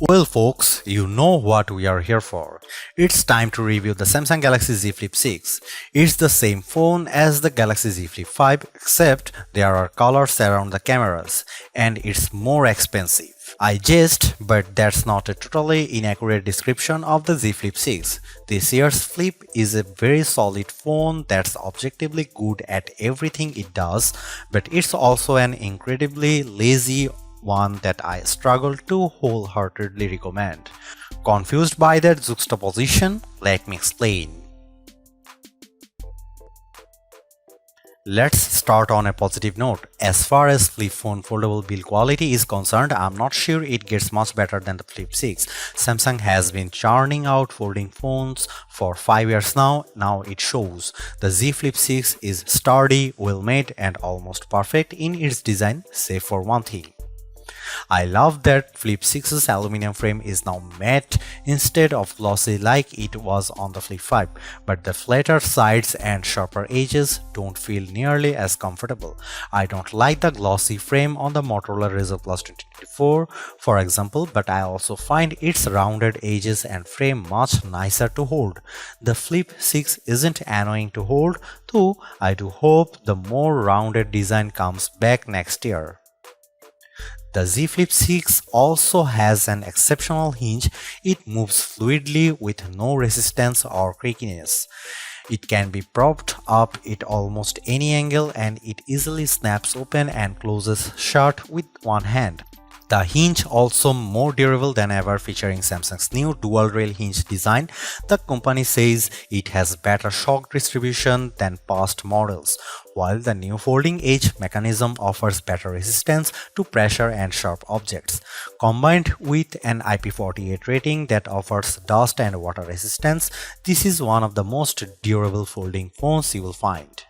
Well folks, you know what we are here for. It's time to review the Samsung Galaxy Z Flip 6. It's the same phone as the Galaxy Z Flip 5 except there are colors around the cameras and it's more expensive. I jest, but that's not a totally inaccurate description of the Z Flip 6. This year's Flip is a very solid phone that's objectively good at everything it does, but it's also an incredibly lazy one that I struggle to wholeheartedly recommend. Confused by that juxtaposition? Let me explain. Let's start on a positive note. As far as Flip phone foldable build quality is concerned, I'm not sure it gets much better than the Flip 6. Samsung has been churning out folding phones for 5 years now. Now it shows. The Z Flip 6 is sturdy, well made and almost perfect in its design, save for one thing. I love that Flip 6's aluminum frame is now matte instead of glossy like it was on the Flip 5, but the flatter sides and sharper edges don't feel nearly as comfortable. I don't like the glossy frame on the Motorola Razr Plus 2024, for example, but I also find its rounded edges and frame much nicer to hold. The Flip 6 isn't annoying to hold, though I do hope the more rounded design comes back next year. The Z Flip 6 also has an exceptional hinge. It moves fluidly with no resistance or creakiness. It can be propped up at almost any angle and it easily snaps open and closes shut with one hand. The hinge also more durable than ever, featuring Samsung's new dual rail hinge design. The company says it has better shock distribution than past models, while the new folding edge mechanism offers better resistance to pressure and sharp objects. Combined with an IP48 rating that offers dust and water resistance, this is one of the most durable folding phones you will find.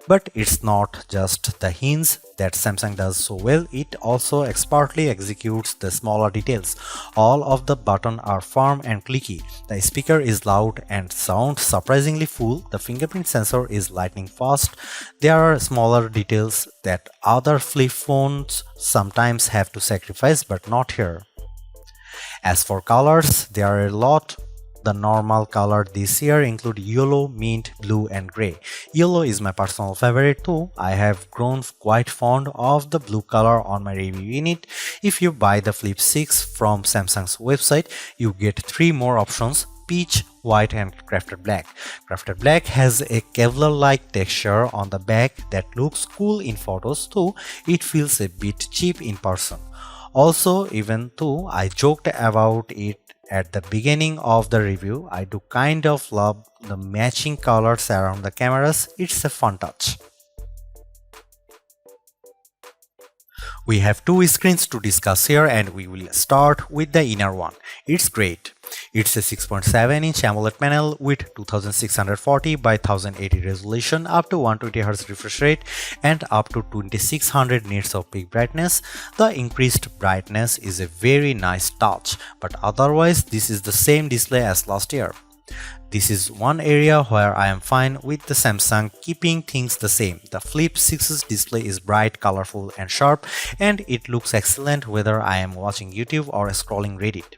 But it's not just the hinge that Samsung does so well, it also expertly executes the smaller details. All of the buttons are firm and clicky, the speaker is loud and sounds surprisingly full, the fingerprint sensor is lightning fast. There are smaller details that other flip phones sometimes have to sacrifice, but not here. As for colors, there are a lot. The normal color this year include yellow, mint, blue and grey. Yellow is my personal favorite too. I have grown quite fond of the blue color on my review unit. If you buy the Flip 6 from Samsung's website, you get 3 more options: peach, white and crafted black. Crafted black has a Kevlar-like texture on the back that looks cool in photos, though it feels a bit cheap in person. Also, even though I joked about it at the beginning of the review, I do kind of love the matching colors around the cameras. It's a fun touch. We have 2 screens to discuss here and we will start with the inner one. It's great. It's a 6.7-inch AMOLED panel with 2640 by 1080 resolution, up to 120Hz refresh rate and up to 2600 nits of peak brightness. The increased brightness is a very nice touch, but otherwise this is the same display as last year. This is one area where I am fine with the Samsung keeping things the same. The Flip 6's display is bright, colorful and sharp and it looks excellent whether I am watching YouTube or scrolling Reddit.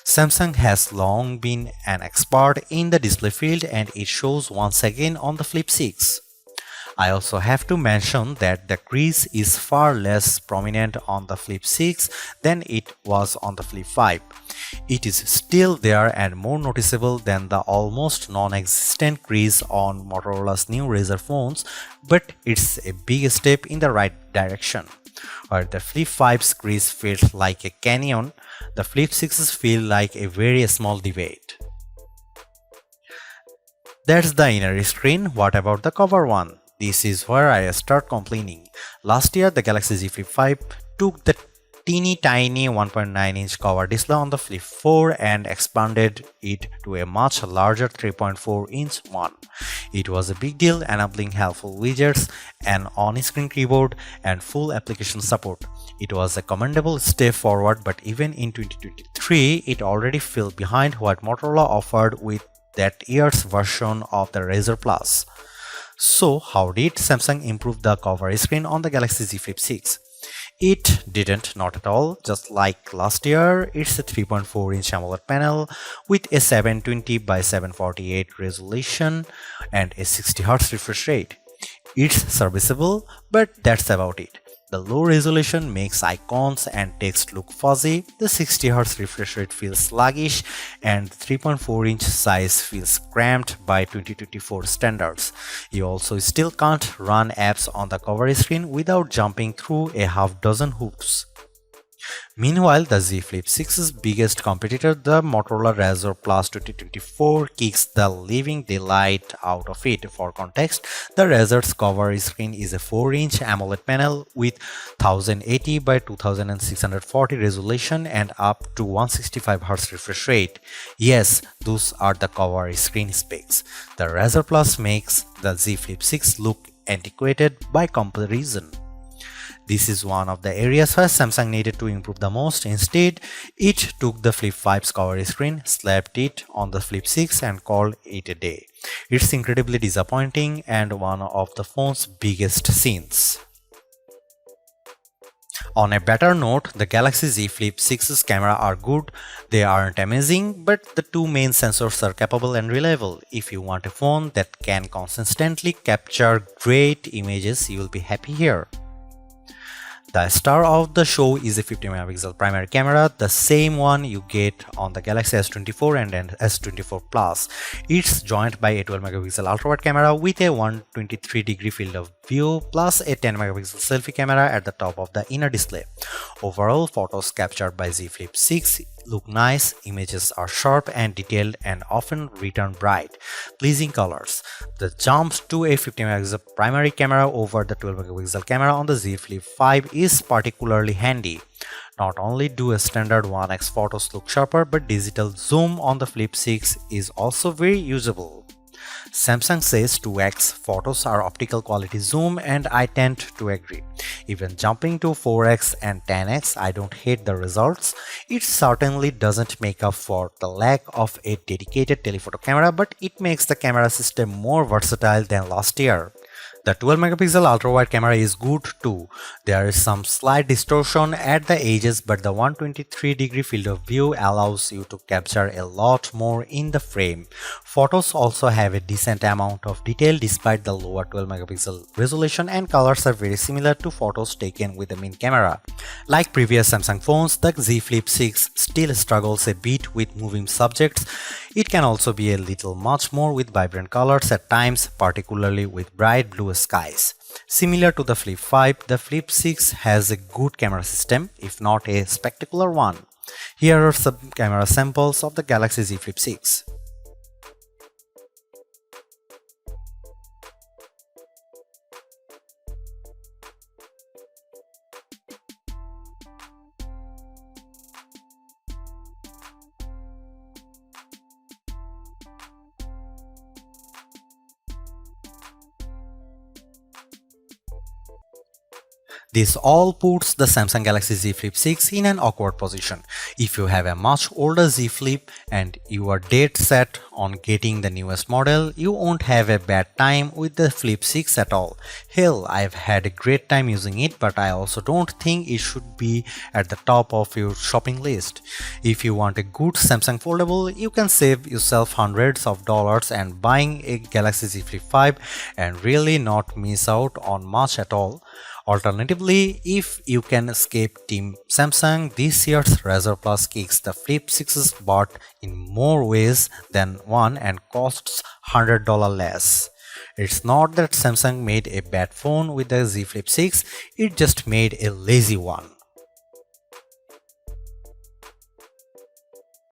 Samsung has long been an expert in the display field and it shows once again on the Flip 6. I also have to mention that the crease is far less prominent on the Flip 6 than it was on the Flip 5. It is still there and more noticeable than the almost non-existent crease on Motorola's new Razr phones, but it's a big step in the right direction. Where the Flip 5's crease feels like a canyon, the Flip 6's feel like a very small divot. That's the inner screen. What about the cover one? This is where I start complaining. Last year, the Galaxy Z Flip 5 took the teeny tiny 1.9-inch cover display on the Flip 4 and expanded it to a much larger 3.4-inch one. It was a big deal, enabling helpful widgets, an on-screen keyboard, and full application support. It was a commendable step forward, but even in 2023, it already fell behind what Motorola offered with that year's version of the Razr Plus. So, how did Samsung improve the cover screen on the Galaxy Z Flip 6? It didn't, not at all. Just like last year, it's a 3.4-inch AMOLED panel with a 720 by 748 resolution and a 60Hz refresh rate. It's serviceable, but that's about it. The low resolution makes icons and text look fuzzy, the 60Hz refresh rate feels sluggish, and the 3.4-inch size feels cramped by 2024 standards. You also still can't run apps on the cover screen without jumping through a half dozen hoops. Meanwhile, the Z Flip 6's biggest competitor, the Motorola Razr Plus 2024, kicks the living daylight out of it. For context, the Razr's cover screen is a 4-inch AMOLED panel with 1080 by 2640 resolution and up to 165Hz refresh rate. Yes, those are the cover screen specs. The Razr Plus makes the Z Flip 6 look antiquated by comparison. This is one of the areas where Samsung needed to improve the most. Instead, it took the Flip 5's cover screen, slapped it on the Flip 6 and called it a day. It's incredibly disappointing and one of the phone's biggest sins. On a better note, the Galaxy Z Flip 6's camera are good. They aren't amazing, but the two main sensors are capable and reliable. If you want a phone that can consistently capture great images, you will be happy here. The star of the show is a 50MP primary camera, the same one you get on the Galaxy S24 and S24 Plus. It's joined by a 12MP ultra-wide camera with a 123-degree field of view plus a 10MP selfie camera at the top of the inner display. Overall, photos captured by Z Flip 6 look nice, images are sharp and detailed and often return bright, pleasing colors. The jump to a 50MP primary camera over the 12MP camera on the Z Flip 5 is particularly handy. Not only do a standard 1x photos look sharper, but digital zoom on the Flip 6 is also very usable. Samsung says 2x photos are optical quality zoom, and I tend to agree. Even jumping to 4x and 10x, I don't hate the results. It certainly doesn't make up for the lack of a dedicated telephoto camera, but it makes the camera system more versatile than last year. The 12MP ultra-wide camera is good too. There is some slight distortion at the edges, but the 123-degree field of view allows you to capture a lot more in the frame. Photos also have a decent amount of detail despite the lower 12MP resolution, and colors are very similar to photos taken with the main camera. Like previous Samsung phones, the Z Flip 6 still struggles a bit with moving subjects. It can also be a little much more with vibrant colors at times, particularly with bright blue skies. Similar to the Flip 5, the Flip 6 has a good camera system, if not a spectacular one. Here are some camera samples of the Galaxy Z Flip 6. This all puts the Samsung Galaxy Z Flip 6 in an awkward position. If you have a much older Z Flip and you are dead set on getting the newest model, you won't have a bad time with the Flip 6 at all. Hell, I've had a great time using it, but I also don't think it should be at the top of your shopping list. If you want a good Samsung foldable, you can save yourself hundreds of dollars and buying a Galaxy Z Flip 5 and really not miss out on much at all. Alternatively, if you can escape Team Samsung, this year's Razr Plus kicks the Flip 6's butt in more ways than one and costs $100 less. It's not that Samsung made a bad phone with the Z Flip 6, it just made a lazy one.